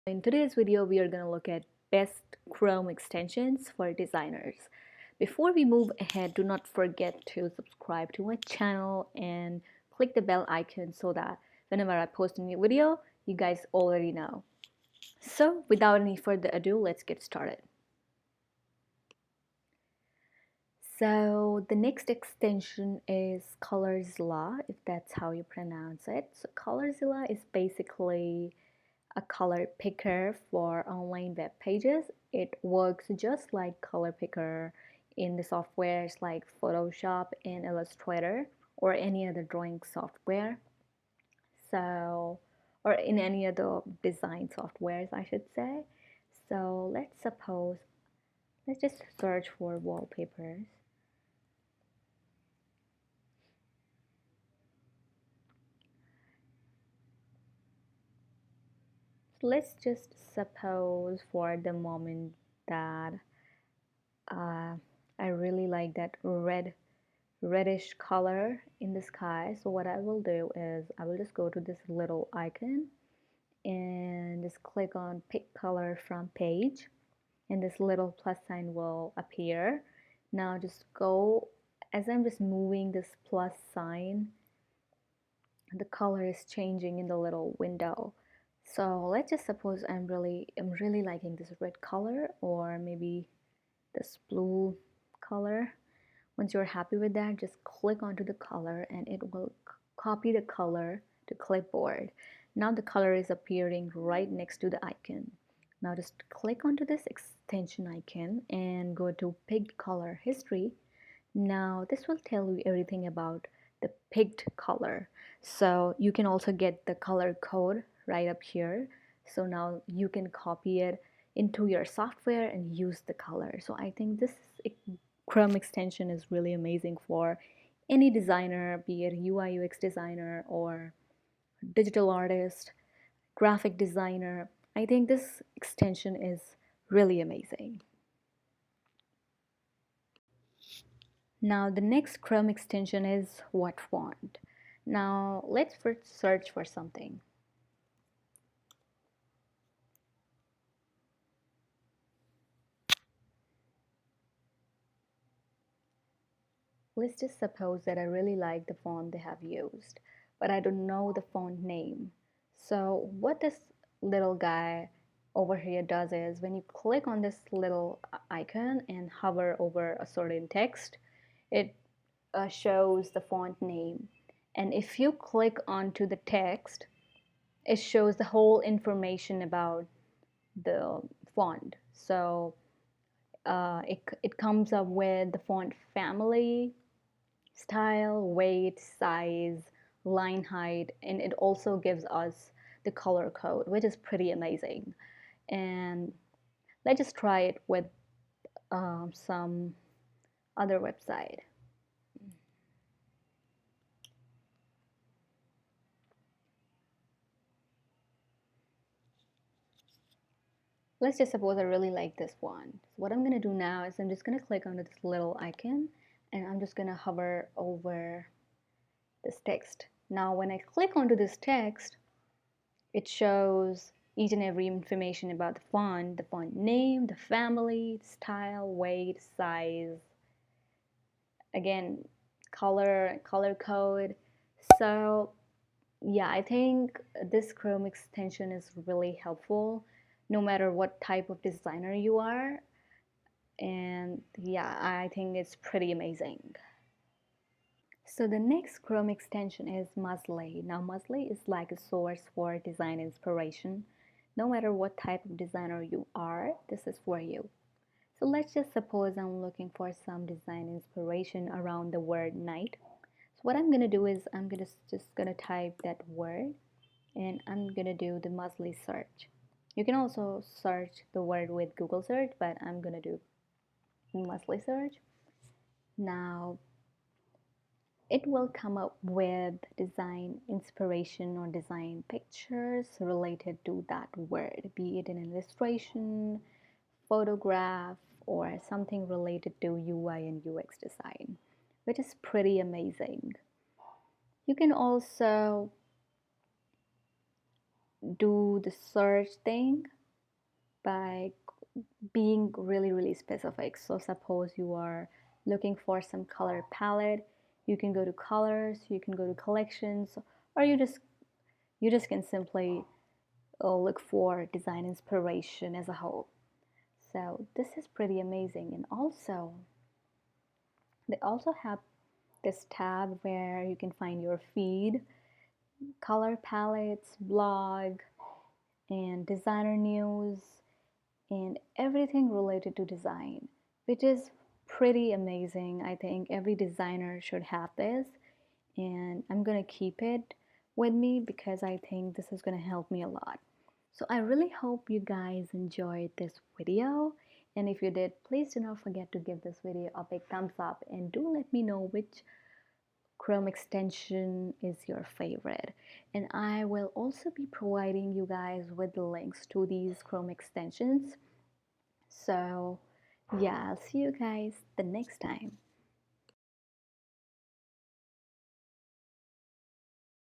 In today's video, we are going to look at best Chrome extensions for designers. Before we move ahead, do not forget to subscribe to my channel and click the bell icon so that whenever I post a new video, you guys already know. So without any further ado, let's get started. So the next extension is ColorZilla, if that's how you pronounce it. So ColorZilla is basically a color picker for online web pages. It works just like color picker in the softwares like Photoshop and Illustrator or any other drawing software. So, or in any other design softwares, I should say. So let's just search for wallpapers. So let's just suppose for the moment that uh, I really like that reddish color in the sky. So what I will do is I will just go to this little icon and just click on pick color from page, and this little plus sign will appear. Now just go, as I'm just moving this plus sign, the color is changing in the little window. So let's just suppose I'm really liking this red color, or maybe this blue color. Once you're happy with that, just click onto the color and it will copy the color to clipboard. Now the color is appearing right next to the icon. Now just click onto this extension icon and go to picked color history. Now this will tell you everything about the picked color. So you can also get the color code right up here. So now you can copy it into your software and use the color. So I think this Chrome extension is really amazing for any designer, be it UI UX designer or digital artist, graphic designer. I think this extension is really amazing. Now the next Chrome extension is WhatWant. Now let's first search for something. Let's just suppose that I really like the font they have used, but I don't know the font name. So what this little guy over here does is when you click on this little icon and hover over a certain text, it shows the font name. And if you click onto the text, it shows the whole information about the font. So it comes up with the font family, style, weight, size, line height, and it also gives us the color code, which is pretty amazing. And let's just try it with some other website. Let's just suppose I really like this one. So what I'm going to do now is I'm just going to click on this little icon and I'm just going to hover over this text. Now when I click onto this text, it shows each and every information about the font name, the family, style, weight, size, again, color code. So yeah, I think this Chrome extension is really helpful no matter what type of designer you are. And yeah, I think it's pretty amazing. So the next Chrome extension is Musli. Now Musli is like a source for design inspiration. No matter what type of designer you are, this is for you. So let's just suppose I'm looking for some design inspiration around the word night. So what I'm gonna do is I'm just gonna type that word and I'm gonna do the Musli search. You can also search the word with Google search, but I'm gonna do Musli search. Now it will come up with design inspiration or design pictures related to that word, be it an illustration, photograph, or something related to UI and UX design, which is pretty amazing. You can also do the search thing by being really specific. So suppose you are looking for some color palette, you can go to colors, you can go to collections, or you just can simply look for design inspiration as a whole. So this is pretty amazing. And also they also have this tab where you can find your feed, color palettes, blog, and designer news, and everything related to design, which is pretty amazing. I think every designer should have this, and I'm gonna keep it with me because I think this is gonna help me a lot. So I really hope you guys enjoyed this video, and if you did, please do not forget to give this video a big thumbs up, and do let me know which Chrome extension is your favorite. And I will also be providing you guys with the links to these Chrome extensions. So yeah, I'll see you guys the next time.